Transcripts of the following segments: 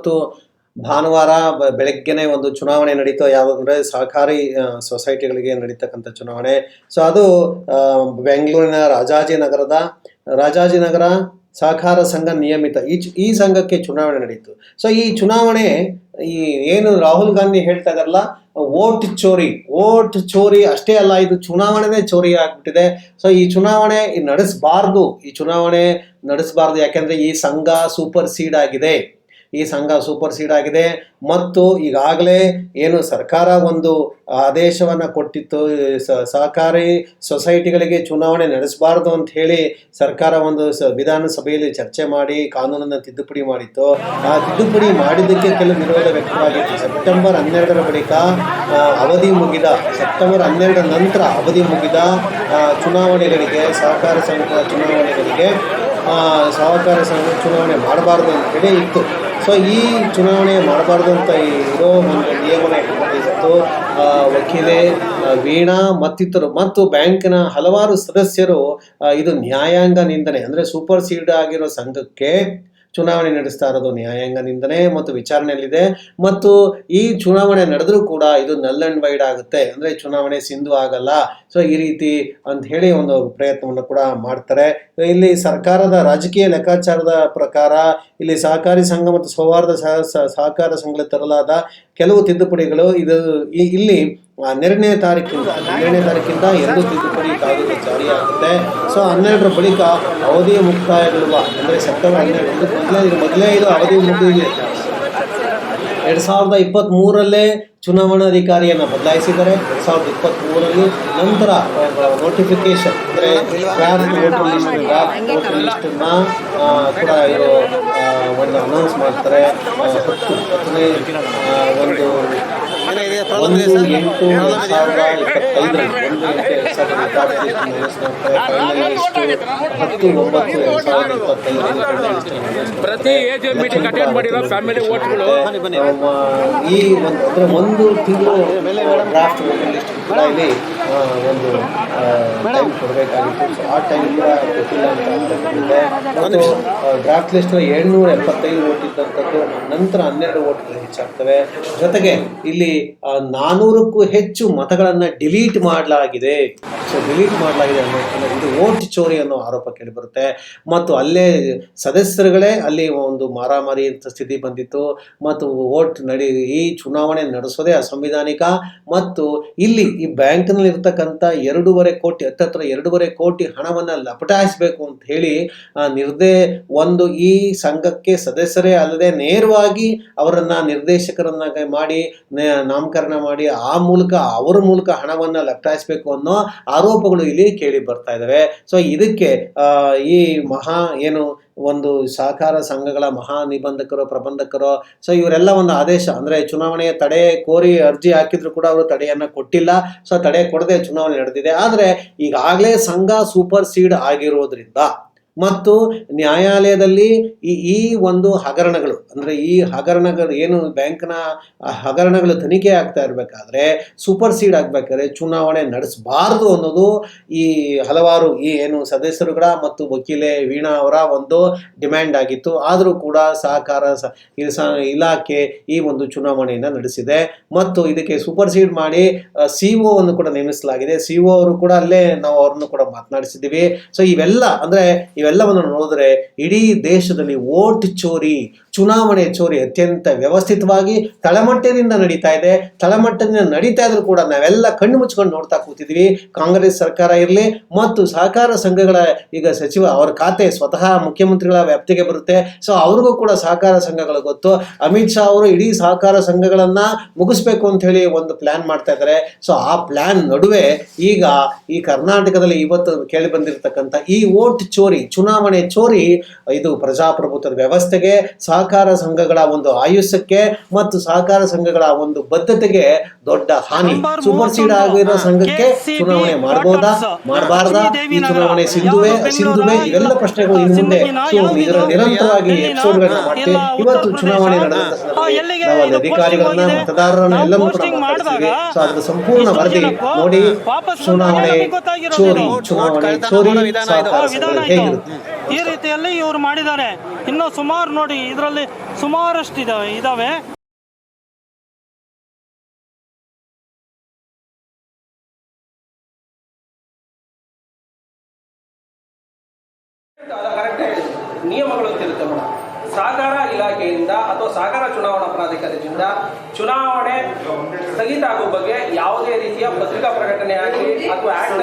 ಇವತ್ತು ಭಾನುವಾರ ಬೆಳಗ್ಗೆನೆ ಒಂದು ಚುನಾವಣೆ ನಡೀತು. ಯಾವುದಂದ್ರೆ ಸಹಕಾರಿ ಸೊಸೈಟಿಗಳಿಗೆ ನಡೀತಕ್ಕಂಥ ಚುನಾವಣೆ. ಸೊ ಅದು ಬೆಂಗಳೂರಿನ ರಾಜಾಜಿನಗರ ಸಹಕಾರ ಸಂಘ ನಿಯಮಿತ ಈ ಸಂಘಕ್ಕೆ ಚುನಾವಣೆ ನಡೀತು. ಸೊ ಈ ಚುನಾವಣೆ ಏನು ರಾಹುಲ್ ಗಾಂಧಿ ಹೇಳ್ತಾ ಇದಾರಲ್ಲ, ವೋಟ್ ಚೋರಿ ಅಷ್ಟೇ ಅಲ್ಲ, ಇದು ಚುನಾವಣೆನೇ ಚೋರಿ ಆಗ್ಬಿಟ್ಟಿದೆ. ಸೊ ಈ ಚುನಾವಣೆ ನಡೆಸಬಾರ್ದು. ಯಾಕೆಂದ್ರೆ ಈ ಸಂಘ ಸೂಪರ್ ಸೀಡ್ ಆಗಿದೆ ಮತ್ತು ಈಗಾಗಲೇ ಏನು ಸರ್ಕಾರ ಒಂದು ಆದೇಶವನ್ನ ಕೊಟ್ಟಿತ್ತು, ಸಹಕಾರಿ ಸೊಸೈಟಿಗಳಿಗೆ ಚುನಾವಣೆ ನಡೆಸಬಾರ್ದು ಅಂತ ಹೇಳಿ ಸರ್ಕಾರ ಒಂದು ವಿಧಾನಸಭೆಯಲ್ಲಿ ಚರ್ಚೆ ಮಾಡಿ ಕಾನೂನನ್ನು ತಿದ್ದುಪಡಿ ಮಾಡಿತ್ತು. ಆ ತಿದ್ದುಪಡಿ ಮಾಡಿದ್ದಕ್ಕೆ ಕೆಲವು ವಿರೋಧ ವ್ಯಕ್ತವಾಗಿತ್ತು. ಸೆಪ್ಟೆಂಬರ್ 12 ಬಳಿಕ ಸೆಪ್ಟೆಂಬರ್ 12 ನಂತರ ಅವಧಿ ಮುಗಿದ ಚುನಾವಣೆಗಳಿಗೆ ಸಹಕಾರ ಸಂಘದ ಚುನಾವಣೆ ಮಾಡಬಾರ್ದು ಅಂತ ಹೇಳಿ ಇತ್ತು. ಸೊ ಈ ಚುನಾವಣೆ ಮಾಡಬಾರ್ದು ಅಂತ ಇರೋ ಒಂದು ನಿಯಮನ ಇಟ್ಕೊಂಡಿತ್ತು ವಕೀಲೆ ವೀಣಾ ಮತ್ತಿತರರು ಮತ್ತು ಬ್ಯಾಂಕಿನ ಹಲವಾರು ಸದಸ್ಯರು ಇದು ನ್ಯಾಯಾಂಗ ನಿಂದನೆ, ಅಂದರೆ ಸೂಪರ್ ಸೀಡ್ ಆಗಿರೋ ಸಂಘಕ್ಕೆ ಚುನಾವಣೆ ನಡೆಸ್ತಾ ಇರೋದು ನ್ಯಾಯಾಂಗ ನಿಂದನೆ ಮತ್ತು ವಿಚಾರಣೆಯಲ್ಲಿದೆ. ಮತ್ತು ಈ ಚುನಾವಣೆ ನಡೆದರೂ ಕೂಡ ಇದು ನಲ್ ಅಂಡ್ ವೈಡ್ ಆಗುತ್ತೆ, ಅಂದರೆ ಚುನಾವಣೆ ಸಿಂಧು ಆಗಲ್ಲ. ಸೊ ಈ ರೀತಿ ಅಂತ ಹೇಳಿ ಒಂದು ಪ್ರಯತ್ನವನ್ನು ಕೂಡ ಮಾಡ್ತಾರೆ. ಇಲ್ಲಿ ಸರ್ಕಾರದ ರಾಜಕೀಯ ಲೆಕ್ಕಾಚಾರದ ಪ್ರಕಾರ ಇಲ್ಲಿ ಸಹಕಾರಿ ಸಂಘ ಮತ್ತು ಸೌಹಾರ್ದ ಸಹಕಾರ ಸಂಘದಲ್ಲಿ ತರಲಾದ ಕೆಲವು ತಿದ್ದುಪಡಿಗಳು ಇಲ್ಲಿ 12ನೇ ತಾರೀಕಿಂದ 2 ತಿದ್ದುಪಡಿ ಕಾಯ್ದೆ ಜಾರಿಯಾಗುತ್ತೆ. ಸೊ 12 ಬಳಿಕ ಅವಧಿ ಮುಕ್ತಾಯಗೊಳ್ಳುವ, ಅಂದರೆ ಸೆಪ್ಟೆಂಬರ್ 12 ಮೊದಲೇ ಇದು ಅವಧಿ ಮುಗಿದಿದೆ. 2023ರಲ್ಲೇ ಚುನಾವಣಾಧಿಕಾರಿಯನ್ನು ಬದಲಾಯಿಸಿದ್ದಾರೆ. 2023ರಲ್ಲಿ ನಂತರ ನೋಟಿಫಿಕೇಶನ್, ಅಂದರೆ ಡ್ರಾಫ್ಟ್ ವೋಟರ್ ಲಿಸ್ಟನ್ನು ಕೂಡ ಇವರು ಒಂದು ಅನೌನ್ಸ್ ಮಾಡ್ತಾರೆ. 1 ತಿಂಗಳು ಡ್ರಾಫ್ಟ್ ವೋಟರ್ ಲಿಸ್ಟ್ ಕೂಡ ಇಲ್ಲಿ ಒಂದು ಟೈಮ್ ಕೊಡಬೇಕಾಗಿತ್ತು. ಸೊ ಆ ಟೈಮ್ ಕೂಡ ಕೊಟ್ಟಿಲ್ಲ ಅಂತ ಹೇಳಿದೆ. ಮತ್ತು ಡ್ರಾಫ್ಟ್ ಲಿಸ್ಟ್ 775 ವೋಟ್ ಇದ್ದಂಥದ್ದು ನಂತರ 12 ವೋಟ್ಗಳು ಹೆಚ್ಚಾಗ್ತವೆ. ಜೊತೆಗೆ ಇಲ್ಲಿ 400ಕ್ಕೂ ಹೆಚ್ಚು ಮತಗಳನ್ನು ಡಿಲೀಟ್ ಮಾಡಲಾಗಿದೆ. ಸೊ ಡಿಲೀಟ್ ಮಾಡಲಾಗಿದೆ ಅನ್ನೋ ಇದು ವೋಟ್ ಚೋರಿ ಅನ್ನೋ ಆರೋಪ ಕೇಳಿಬರುತ್ತೆ. ಮತ್ತು ಅಲ್ಲೇ ಸದಸ್ಯರುಗಳೇ ಅಲ್ಲಿ ಒಂದು ಮಾರಾಮಾರಿ ಅಂತ ಸ್ಥಿತಿ ಬಂದಿತ್ತು. ಮತ್ತು ಈ ಚುನಾವಣೆ ನಡೆಸೋದೇ ಅಸಂವಿಧಾನಿಕ. ಮತ್ತು ಇಲ್ಲಿ ಈ ಬ್ಯಾಂಕ್ನಲ್ಲಿ ಇರ್ತಕ್ಕಂಥ 2.5 ಕೋಟಿ ಹಣವನ್ನು ಲಪಟಾಯಿಸಬೇಕು ಅಂತ ಹೇಳಿ ಈ ಸಂಘಕ್ಕೆ ಸದಸ್ಯರೇ ಅಲ್ಲದೆ ನೇರವಾಗಿ ಅವರನ್ನ ನಿರ್ದೇಶಕರನ್ನಾಗಿ ಮಾಡಿ ನಾಮಕರಣ ಮಾಡಿ ಅವರ ಮೂಲಕ ಹಣವನ್ನು ಲಪಟಾಯಿಸಬೇಕು ಅನ್ನೋ ಆರೋಪಗಳು ಇಲ್ಲಿ ಕೇಳಿ ಬರ್ತಾ ಇದ್ದಾವೆ. ಸೊ ಇದಕ್ಕೆ ಈ ಒಂದು ಸಹಕಾರ ಸಂಘಗಳ ಮಹಾ ನಿಬಂಧಕರು ಪ್ರಬಂಧಕರು, ಸೊ ಇವರೆಲ್ಲ ಒಂದು ಆದೇಶ, ಅಂದರೆ ಚುನಾವಣೆಯ ತಡೆ ಕೋರಿ ಅರ್ಜಿ ಹಾಕಿದ್ರು ಕೂಡ ಅವರು ತಡೆಯನ್ನು ಕೊಟ್ಟಿಲ್ಲ. ಸೊ ತಡೆ ಕೊಡದೆ ಚುನಾವಣೆ ನಡೆದಿದೆ. ಆದರೆ ಈಗಾಗಲೇ ಸಂಘ ಸೂಪರ್ ಸೀಡ್ ಆಗಿರೋದ್ರಿಂದ ಮತ್ತು ನ್ಯಾಯಾಲಯದಲ್ಲಿ ಈ ಒಂದು ಹಗರಣಗಳು, ಅಂದರೆ ಈ ಹಗರಣಗಳು ಏನು ಬ್ಯಾಂಕ್ನ ಹಗರಣಗಳು ತನಿಖೆ ಆಗ್ತಾ ಇರಬೇಕಾದ್ರೆ ಸೂಪರ್ ಸೀಡ್ ಆಗಬೇಕಾದ್ರೆ ಚುನಾವಣೆ ನಡೆಸಬಾರ್ದು ಅನ್ನೋದು ಈ ಹಲವಾರು ಸದಸ್ಯರುಗಳ ಮತ್ತು ವಕೀಲೆ ವೀಣಾ ಅವರ ಒಂದು ಡಿಮ್ಯಾಂಡ್ ಆಗಿತ್ತು. ಆದರೂ ಕೂಡ ಸಹಕಾರ ಇಲಾಖೆ ಈ ಒಂದು ಚುನಾವಣೆಯನ್ನು ನಡೆಸಿದೆ ಮತ್ತು ಇದಕ್ಕೆ ಸೂಪರ್ ಸೀಡ್ ಮಾಡಿ CO ಅನ್ನು ಕೂಡ ನೇಮಿಸಲಾಗಿದೆ. CO ಅವರು ಕೂಡ ಅಲ್ಲೇ ನಾವು ಅವ್ರನ್ನು ಕೂಡ ಮಾತನಾಡಿಸಿದ್ದೀವಿ. ಸೊ ಇವೆಲ್ಲವನ್ನು ನೋಡಿದ್ರೆ ಇಡೀ ದೇಶದಲ್ಲಿ ವೋಟ್ ಚೋರಿ, ಚುನಾವಣೆ ಚೋರಿ ಅತ್ಯಂತ ವ್ಯವಸ್ಥಿತವಾಗಿ ತಳಮಟ್ಟದಿಂದ ನಡೀತಾ ಇದೆ. ತಳಮಟ್ಟದಿಂದ ನಡೀತಾ ಇದ್ರೂ ಕೂಡ ನಾವೆಲ್ಲ ಕಣ್ಣು ಮುಚ್ಕೊಂಡು ನೋಡ್ತಾ ಕೂತಿದ್ವಿ. ಕಾಂಗ್ರೆಸ್ ಸರ್ಕಾರ ಇರಲಿ ಮತ್ತು ಸಹಕಾರ ಸಂಘಗಳ ಈಗ ಸಚಿವ ಅವರ ಖಾತೆ ಸ್ವತಃ ಮುಖ್ಯಮಂತ್ರಿಗಳ ವ್ಯಾಪ್ತಿಗೆ ಬರುತ್ತೆ. ಸೊ ಅವ್ರಿಗೂ ಕೂಡ ಸಹಕಾರ ಸಂಘಗಳು ಗೊತ್ತು. ಅಮಿತ್ ಶಾ ಅವರು ಇಡೀ ಸಹಕಾರ ಸಂಘಗಳನ್ನ ಮುಗಿಸ್ಬೇಕು ಅಂತ ಹೇಳಿ ಒಂದು ಪ್ಲಾನ್ ಮಾಡ್ತಾ ಇದ್ದಾರೆ. ಸೊ ಆ ಪ್ಲಾನ್ ನಡುವೆ ಈಗ ಈ ಕರ್ನಾಟಕದಲ್ಲಿ ಇವತ್ತು ಕೇಳಿ ಬಂದಿರತಕ್ಕಂಥ ಈ ವೋಟ್ ಚೋರಿ, ಚುನಾವಣೆ ಚೋರಿ, ಇದು ಪ್ರಜಾಪ್ರಭುತ್ವದ ವ್ಯವಸ್ಥೆಗೆ, ಸಹಕಾರ ಸಂಘಗಳ ಒಂದು ಆಯುಷ್ಯಕ್ಕೆ ಮತ್ತು ಸಹಕಾರ ಸಂಘಗಳ ಒಂದು ಬದ್ಧತೆಗೆ ದೊಡ್ಡ ಹಾನಿ. ಸೂಪರ್ ಸೀಡ್ ಆಗಿರೋ ಸಂಘಕ್ಕೆ ಚುನಾವಣೆ ಮಾಡಬಹುದಾ ಮಾಡಬಾರ್ದಾ, ಈ ಚುನಾವಣೆ ಸಿಂಧುವೆ ಇವೆಲ್ಲ ಪ್ರಶ್ನೆಗಳು ಇನ್ನು ಮುಂದೆ ಇದರ ನಿರಂತರವಾಗಿ ಎಪಿಸೋಡ್ಗಳನ್ನ ಮಾಡ್ತೀವಿ. ಇವತ್ತು ಚುನಾವಣೆ ನಡೆದ ನಾವು ಅಲ್ಲಿ ಅಧಿಕಾರಿಗಳನ್ನ ಮತದಾರರನ್ನ ಎಲ್ಲವೂ ಕೂಡ ಮಾತಾಡ್ತೀವಿ. ಸೊ ಅದರ ಸಂಪೂರ್ಣ ವರದಿ ನೋಡಿ. ಚುನಾವಣೆ ಚೋರಿ ಸಹಕಾರ ಸಂಘ ಹೇಗಿರುತ್ತೆ. ಈ ರೀತಿಯಲ್ಲಿ ಇವರು ಮಾಡಿದ್ದಾರೆ. ಇನ್ನು ಸುಮಾರು ನೋಡಿ, ಇದರಲ್ಲಿ ಸುಮಾರಷ್ಟು ಇದಾವೆ. ನಿಯಮಗಳು ಅಂತಿರುತ್ತೆ ಮೇಡಮ್. ಸಹಕಾರ ಇಲಾಖೆಯಿಂದ ಅಥವಾ ಸಹಕಾರ ಚುನಾವಣಾ ಪ್ರಾಧಿಕಾರದಿಂದ ಚುನಾವಣೆ ಸ್ಥಗಿತ ಆಗುವ ಬಗ್ಗೆ ಯಾವುದೇ ರೀತಿಯ ಪತ್ರಿಕಾ ಪ್ರಕಟಣೆ ಆಗಲಿ ಅಥವಾ ಆಕ್ಟ್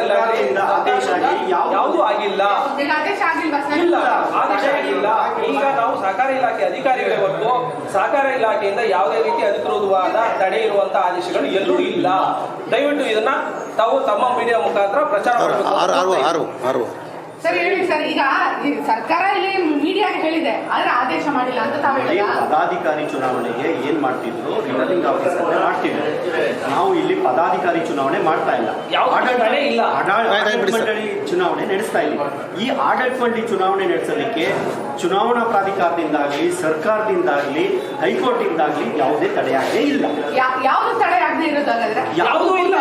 ಯಾವುದೂ ಆಗಿಲ್ಲ. ಇಲ್ಲ, ಆದೇಶ ಆಗಿಲ್ಲ. ಈಗ ನಾವು ಸಹಕಾರ ಇಲಾಖೆ ಅಧಿಕಾರಿಗಳೇ ಹೊರತು ಸಹಕಾರ ಇಲಾಖೆಯಿಂದ ಯಾವುದೇ ರೀತಿ ಅಧಿಕೃತವಾದ ತಡೆ ಇರುವಂತಹ ಆದೇಶಗಳು ಎಲ್ಲೂ ಇಲ್ಲ. ದಯವಿಟ್ಟು ಇದನ್ನ ತಾವು ತಮ್ಮ ಮೀಡಿಯಾ ಮುಖಾಂತರ ಪ್ರಚಾರ ಮಾಡಬೇಕು. ಸರ್ ಹೇಳಿ ಸರ್, ಈಗ ಸರ್ಕಾರ ಇಲ್ಲಿ ಮೀಡಿಯಾಗೆ ಹೇಳಿದೆ, ಆದ್ರೆ ಆದೇಶ ಮಾಡಿಲ್ಲ ಅಂತ ತಾವು ಹೇಳಿದ. ಪದಾಧಿಕಾರಿ ಚುನಾವಣೆಗೆ ಏನ್ ಮಾಡ್ತಿದ್ರು, ರಿಟರ್ನಿಂಗ್ ಆಫೀಸರ್ ಮಾಡ್ತಿದ್ರು. ನಾವು ಇಲ್ಲಿ ಪದಾಧಿಕಾರಿ ಚುನಾವಣೆ ಮಾಡ್ತಾ ಇಲ್ಲ, ಆಡಳಿತ ಮಂಡಳಿ ಚುನಾವಣೆ ನಡೆಸ್ತಾ ಇಲ್ಲ. ಈ ಆಡಳಿತ ಮಂಡಳಿ ಚುನಾವಣೆ ನಡೆಸೋದಕ್ಕೆ ಚುನಾವಣಾ ಪ್ರಾಧಿಕಾರದಿಂದಾಗ್ಲಿ ಸರ್ಕಾರದಿಂದಾಗ್ಲಿ ಹೈಕೋರ್ಟ್ ಇಂದಾಗ್ಲಿ ಯಾವುದೇ ತಡೆಯಾಗೇ ಇಲ್ಲ. ಯಾವ್ದು ತಡೆ ಆಗದೆ ಇರೋದಾದ್ರೆ ಯಾವುದೂ ಇಲ್ಲ,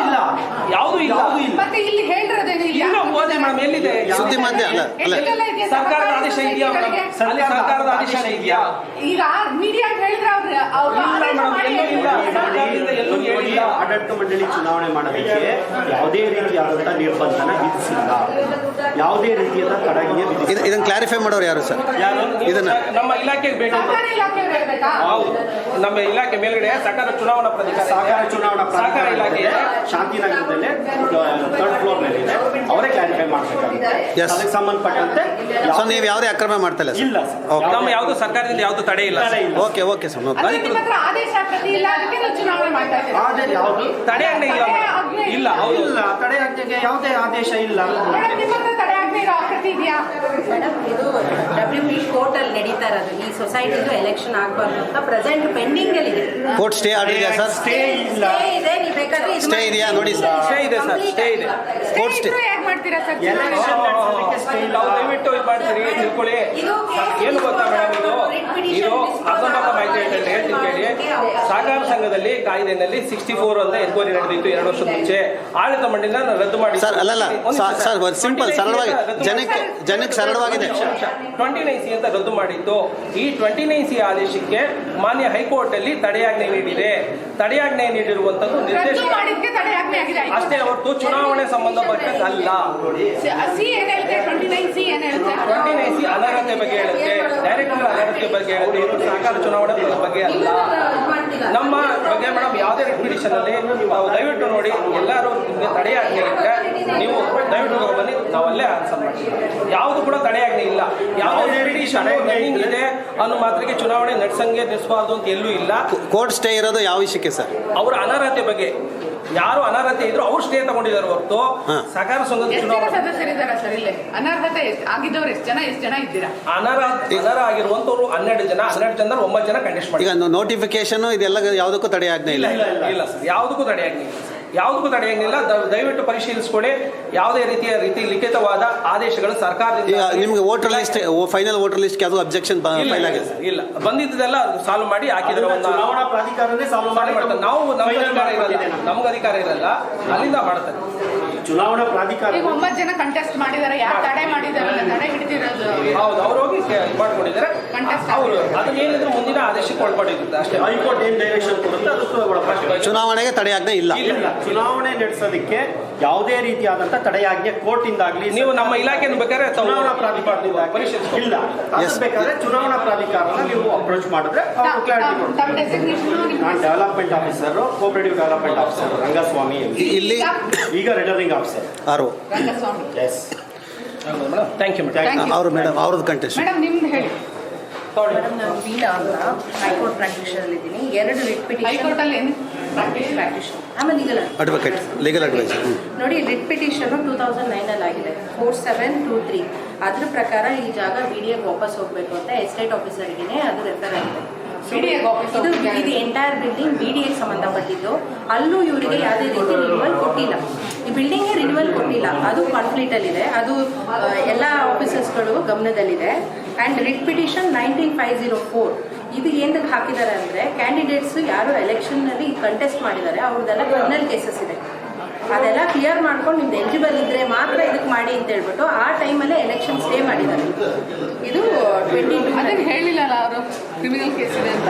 ಯಾವುದೂ ಇಲ್ಲ. ಮತ್ತೆ ಇಲ್ಲಿ ಹೇಳಿರೋದೇನು ಇಲ್ಲ. ಎಲ್ಲಿದೆ ಸುದ್ದಿ ಮಾಧ್ಯಮ? ಸರ್ಕಾರದ ಆದೇಶ ಇದೆಯಾ? ಸರ್ಕಾರದ ಆದೇಶ ಇದೆಯಾ? ಈಗ ಮೀಡಿಯಾ ಹೇಳಿದ್ರೆ ಆಡಳಿತ ಮಂಡಳಿ ಚುನಾವಣೆ ಮಾಡೋದಕ್ಕೆ ಯಾವುದೇ ರೀತಿಯಾದಂತಹ ನಿರ್ಬಂಧನ ವಿಧಿಸಿಲ್ಲ, ಯಾವುದೇ ರೀತಿಯಾದ ತಡೆಗೆ ವಿಧಿಸಿಲ್ಲ. ಇದನ್ನ ಕ್ಲಾರಿಫೈ ಮಾಡೋರು ಯಾರು ಸರ್? ಇದನ್ನ ನಮ್ಮ ಇಲಾಖೆಗೆ ಬೇಕು. ಹೌದು, ನಮ್ಮ ಇಲಾಖೆ ಮೇಲ್ಗಡೆ ಸಹಕಾರ ಚುನಾವಣಾ ಪ್ರಾಧಿಕಾರ, ಸಹಕಾರ ಚುನಾವಣಾ ಸಹಕಾರ ಇಲಾಖೆ ಶಾಂತಿನಗರದಲ್ಲೇ ಥರ್ಡ್ ಫ್ಲೋರ್ ನಲ್ಲಿ ಇದೆ. ಅವರೇ ಕ್ಲಾರಿಫೈ ಮಾಡಬೇಕಾಗುತ್ತೆ. ಅದಕ್ಕೆ ಸಂಬಂಧಪಟ್ಟಂತೆ ನೀವು ಯಾವುದೇ ಅಕ್ರಮ ಮಾಡ್ತಾ ಇಲ್ಲ? ಇಲ್ಲ, ನಮ್ಮ ಯಾವುದು ಸರ್ಕಾರದಿಂದ ಯಾವುದು ತಡೆ ಇಲ್ಲ. Okay okay sir. ಆದೇಶ ಪ್ರತಿ ಇಲ್ಲ, ಅದಕ್ಕೆ ನಾವು ಚುನಾವಣೆ ಮಾಡ್ತಾ ಇದ್ದೀವಿ. ಯಾವುದು ತಡೆ ಆಜ್ಞೆ ಇಲ್ಲ. ಇಲ್ಲ, ಹೌದು, ಇಲ್ಲ, ತಡೆ ಆಜ್ಞೆಗೆ ಯಾವುದೇ ಆದೇಶ ಇಲ್ಲ. ತಡೆ ಆಜ್ಞೆ ಇರೋ ಪ್ರತಿ ಇದೆಯಾ ಮೇಡಮ್? ಇದು WP ಕೋರ್ಟ್ ಅಲ್ಲಿ ನಡೀತಾ ಇರೋದು. ಈ ಸೊಸೈಟಿದು ಎಲೆಕ್ಷನ್ ಆಗಬಾರ್ದು ಅಂತ ಪ್ರೆಸೆಂಟ್ ಪೆಂಡಿಂಗ್ ಅಲ್ಲಿ ಇದೆ. ಕೋರ್ಟ್ ಸ್ಟೇ ಆಗಿದೆಯಾ ಸರ್? ಸ್ಟೇ ಇಲ್ಲ. ಇದೆ, ನೀವು ಬೇಕಾದ್ರೆ ಸ್ಟೇ ಇದೆಯಾ ನೋಡಿ ಸರ್? ಸ್ಟೇ ಇದೆ ಸರ್, ಸ್ಟೇ ಇದೆ. ಕೋರ್ಟ್ ಸ್ಟೇ ಹೇಗೆ ಮಾಡ್ತೀರಾ ಸರ್? ದಯವಿಟ್ಟು ಇದು ಮಾಡ್ತೀರಿ, ತಿಳ್ಕೊಳ್ಳಿ. ಏನು ಗೊತ್ತಾ ಮೇಡಮ್, ಇದು ಅಸಂಬದ್ಧ ಮಾಹಿತಿ ಹೇಳ್ತೀನಿ ಕೇಳಿ. ಸಹಕಾರ ಸಂಘದಲ್ಲಿ ಕಾಯ್ದೆನಲ್ಲಿ 64 ಅಂತ ಎನ್ಕ್ವೈರಿ ನಡೆದಿತ್ತು 2 ವರ್ಷದ ಮುಂಚೆ. ಆಡಳಿತ ಮಂಡಳಿನ ರದ್ದು ಮಾಡಿ ಸರ್. ಅಲ್ಲಲ್ಲ ಸರ್, ಸಿಂಪಲ್, ಸರಳವಾಗಿ ಜನಕ್ಕೆ ಸರಳವಾಗಿದೆ. 29C ಅಂತ ರದ್ದು ಮಾಡಿತ್ತು. ಈ 29C ಆದೇಶಕ್ಕೆ ಮಾನ್ಯ ಹೈಕೋರ್ಟ್ ಅಲ್ಲಿ ತಡೆಯಾಜ್ಞೆ ನೀಡಿದೆ. ತಡೆಯಾಜ್ಞೆ ನೀಡಿರುವಂತದ್ದು ನಿರ್ದೇಶನ ಅಷ್ಟೇ ಹೊರತು ಚುನಾವಣೆ ಸಂಬಂಧಪಟ್ಟಂತೆ ಅಲ್ಲ. 29C ಅನರ್ಹತೆ ಬಗ್ಗೆ ಹೇಳುತ್ತೆ, ಡೈರೆಕ್ಟರ್ ಅನರ್ಹತೆ ಬಗ್ಗೆ ಹೇಳುತ್ತೆ, ಸಹಕಾರ ಚುನಾವಣೆ ಬಗ್ಗೆ ಅಲ್ಲ. ನಮ್ಮ ಬಗ್ಗೆ ಮೇಡಮ್ ಯಾವುದೇ ರಿಪಿಟಿಷನ್ ಅಲ್ಲಿ ನಾವು ದಯವಿಟ್ಟು ನೋಡಿ, ಎಲ್ಲರೂ ನಿಮಗೆ ತಡೆಯಾಜ್ಞೆ ಇರುತ್ತೆ, ನೀವು ದಯವಿಟ್ಟು ಬನ್ನಿ, ನಾವಲ್ಲೇ ಆನ್ಸರ್ ಮಾಡ್ತೀವಿ. ಯಾವುದು ಕೂಡ ತಡೆಯಾಜ್ಞೆ ಇಲ್ಲ. ಯಾವುದೇ ರಿಪಿಟಿಷನ್ ಇದೆ ಅನ್ನೋ ಮಾತ್ರಕ್ಕೆ ಚುನಾವಣೆ ನಡೆಸಬಾರ್ದು ಅಂತ ಎಲ್ಲೂ ಇಲ್ಲ. ಕೋರ್ಟ್ ಸ್ಟೇ ಇರೋದು ಯಾವ ವಿಷಯಕ್ಕೆ ಸರ್? ಅವರ ಅನರ್ಹತೆ ಬಗ್ಗೆ. ಯಾರು ಅನರ್ಹತೆ ಇದ್ರು ಅವ್ರು ಸ್ಟೇ ತಗೊಂಡಿದ್ದಾರೆ ಹೊರತು ಸಹಕಾರ ಸಂಘದ ಚುನಾವಣೆ ಸದಸ್ಯರಿದ್ದಾರೆ ಸರ್. ಇಲ್ಲಿ ಅನರ್ಹತೆ ಆಗಿದ್ದವ್ರು ಎಷ್ಟು ಜನ ಇದ್ದೀರಾ? ಅನರ್ಹ ಆಗಿರುವಂತವ್ರು 12 ಜನ, 12 ಜನ 9 ಜನ ಕಂಟೆಸ್ಟ್ ಮಾಡಿ. ಈಗ ನೋಟಿಫಿಕೇಶನ್ ಇದೆಲ್ಲ ಯಾವುದಕ್ಕೂ ತಡೆಯಾಜ್ಞೆ ಇಲ್ಲ. ಇಲ್ಲ ಸರ್, ಯಾವುದಕ್ಕೂ ತಡೆಯಾಜ್ಞೆ ಇಲ್ಲ. ಯಾವುದಕ್ಕೂ ತಡೆಯಾಗಿಲ್ಲ. ದಯವಿಟ್ಟು ಪರಿಶೀಲಿಸಿಕೊಳ್ಳಿ. ಯಾವುದೇ ರೀತಿಯ ಲಿಖಿತವಾದ ಆದೇಶಗಳು ಸರ್ಕಾರದಿಂದ. ನಿಮಗೆ voter list, final voter list ಯಾವುದು ಅಬ್ಜೆಕ್ಷನ್ ಫೈಲ್ ಆಗಿದೆ? ಇಲ್ಲ, ಬಂದಿದ್ದೆಲ್ಲ ಸಾಲ್ವ್ ಮಾಡಿ ಹಾಕಿದ್ರೆ ಚುನಾವಣಾ ಪ್ರಾಧಿಕಾರನೇ ಸಾಲ್ವ್ ಮಾಡ್ತಾರೆ. ನಾವು ನಮ್ಗೆ ಅಧಿಕಾರ ಇರಲ್ಲ, ಅಲ್ಲಿಂದ ಮಾಡ್ತಾರೆ. ಚುನಾವಣಾ ಪ್ರಾಧಿಕಾರ 9 ಜನ ಕಂಟೆಸ್ಟ್ ಮಾಡಿದ್ದಾರೆ. ಯಾರು ತಡೆ ಮಾಡಿದಾರಲ್ಲ, ತಡೆ ಹಿಡಿದಿರೋದು ಹೌದು, ಅವ್ರು ಹೋಗಿ ಮಾಡ್ಕೊಂಡಿದ್ದಾರೆ. ಅವರು ಅದನ್ನೇನಿದ್ರು ಮುಂದಿನ ಆದೇಶಕ್ಕೆ ಒಳಪಡಿರುತ್ತೆ ಅಷ್ಟೇ. ಹೈಕೋರ್ಟ್ ಏನ್ ಡೈರೆಕ್ಷನ್ ಕೊಡುತ್ತೆ ಅದಕ್ಕೂ ಒಳಪಡಿಸುತ್ತೆ. ಚುನಾವಣೆಗೆ ತಡೆಯಾಜ್ಞೆ ಇಲ್ಲ. ಚುನಾವಣೆ ನಡೆಸೋದಕ್ಕೆ ಯಾವುದೇ ರೀತಿಯಾದಂತ ತಡೆಯಾಜ್ಞೆ ಕೋರ್ಟ್ ಇಂದಾಗ್ಲಿ, ನೀವು ನಮ್ಮ ಇಲಾಖೆಯನ್ನು ಬೇಕಾದ್ರೆ ಚುನಾವಣಾ ಪ್ರಾಧಿಕಾರದಿಂದ ಇಲ್ಲ, ಬೇಕಾದ್ರೆ ಚುನಾವಣಾ ಪ್ರಾಧಿಕಾರನ ನೀವು ಅಪ್ರೋಚ್ ಮಾಡಿದ್ರೆ ಕ್ಲಾರಿಟಿ ಕೊಡ್ತಾರೆ. ನಾನು development officer, cooperative development officer Rangaswamy. ಇಲ್ಲಿ ಈಗ returning officer Rangaswamy. Thank you madam. ಅವರು ಮೇಡಮ್ ಅವ್ರದ್ದು ಕಂಟೆಸ್ಟ್. ಮೇಡಮ್ ನಿಮ್ದು ಹೇಳಿ. ಮೇಡಮ್, ನಾನು ವೀಣಾ ಅಂತ ಹೈಕೋರ್ಟ್ ಪ್ರಾಕ್ಟೀಷನರ್ ಇದ್ದೀನಿ. 2 ರಿಟ್ ಪಿಟಿಷನ್. ಹೈಕೋರ್ಟ್ ಅಲ್ಲಿ ಏನು ಪ್ರಾಕ್ಟೀಷನ್, ಆಮೇಲೆ ಅಡ್ವೊಕೇಟ್, ಲೀಗಲ್ ಅಡ್ವೈಸರ್. ನೋಡಿ, ರಿಟ್ ಪಿಟಿಷನ್ 2009 ಆಗಿದೆ, 4723. ಅದ್ರ ಪ್ರಕಾರ ಈ ಜಾಗ BDA ವಾಪಸ್ ಹೋಗ್ಬೇಕು ಅಂತ ಎಸ್ಟೇಟ್ ಆಫೀಸರ್ಗೆ ಅದು ರೆಫರ್ ಆಗಿದೆ. ಇದು ಎಂಟೈರ್ ಬಿಲ್ಡಿಂಗ್ BDA ಸಂಬಂಧಪಟ್ಟಿದ್ದು. ಅಲ್ಲೂ ಇವರಿಗೆ ಯಾವುದೇ ರೀತಿ ರಿನ್ಯೂವಲ್ ಕೊಟ್ಟಿಲ್ಲ. ಈ ಬಿಲ್ಡಿಂಗ್ಗೆ ರಿನ್ಯೂವಲ್ ಕೊಟ್ಟಿಲ್ಲ, ಅದು ಕಾನ್ಫ್ಲಿಕ್ಟ್ ಅಲ್ಲಿದೆ. ಅದು ಎಲ್ಲ ಆಫೀಸರ್ಸ್ಗಳು ಗಮನದಲ್ಲಿದೆ. ಆ್ಯಂಡ್ ರಿಟ್ ಪಿಟಿಷನ್ 19504 ಇದು ಏನಕ್ಕೆ ಹಾಕಿದ್ದಾರೆ ಅಂದರೆ ಕ್ಯಾಂಡಿಡೇಟ್ಸ್ ಯಾರು ಎಲೆಕ್ಷನ್ನಲ್ಲಿ ಕಂಟೆಸ್ಟ್ ಮಾಡಿದ್ದಾರೆ ಅವ್ರದ್ದೆಲ್ಲ ಕ್ರಿಮಿನಲ್ ಕೇಸಸ್ ಇದೆ, ಅದೆಲ್ಲ ಕ್ಲಿಯರ್ ಮಾಡ್ಕೊಂಡು ನಿಮ್ದು ಎಲಿಜಿಬಲ್ ಇದ್ದರೆ ಮಾತ್ರ ಇದಕ್ಕೆ ಮಾಡಿ ಅಂತ ಹೇಳ್ಬಿಟ್ಟು ಆ ಟೈಮಲ್ಲೇ ಎಲೆಕ್ಷನ್ ಸ್ಟೇ ಮಾಡಿದ್ದಾರೆ. ಇದು 22 ಅದಕ್ಕೆ ಹೇಳಿಲ್ಲಲ್ಲ ಅವರು ಕ್ರಿಮಿನಲ್ ಕೇಸ್ ಇದೆ ಅಂತ.